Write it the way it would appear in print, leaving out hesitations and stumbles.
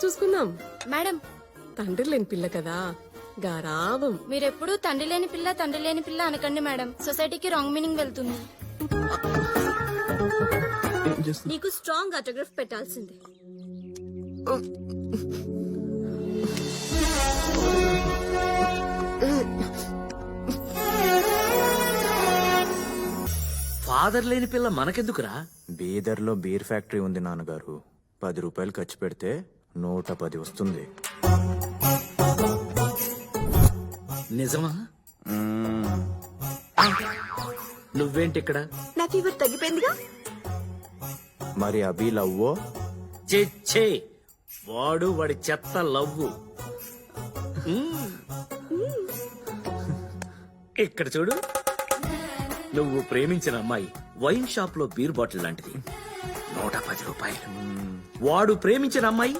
చూసుకుందాం. మేడం, తండ్రి లేని పిల్ల కదా, గారావం. మీరెప్పుడు తండ్రి లేని పిల్ల అనకండి మేడం. సొసైటీకి రాంగ్ మీనింగ్ వెళ్తుంది. నీకు స్ట్రాంగ్ ఆటోగ్రాఫ్ పెట్టాల్సిందే. ఫాదర్ లేని పిల్ల మనకెందుకురా? బీదర్లో బీర్ ఫ్యాక్టరీ ఉంది నాన్నగారు. 10 రూపాయలు ఖర్చు పెడితే 110 వస్తుంది. నిజమా? నువ్వేంటి ఇక్కడ? నా ఫీవర్ తగ్గిపోయిందిగా. మరి అభి లవ్వో? చెచ్చే వాడి చెత్త లవ్వు. ఇక్కడ చూడు, నువ్వు ప్రేమించిన అమ్మాయి వైన్ షాప్ లో బీర్ బాటిల్ లాంటిది, 110 రూపాయలు. వాడు ప్రేమించిన అమ్మాయి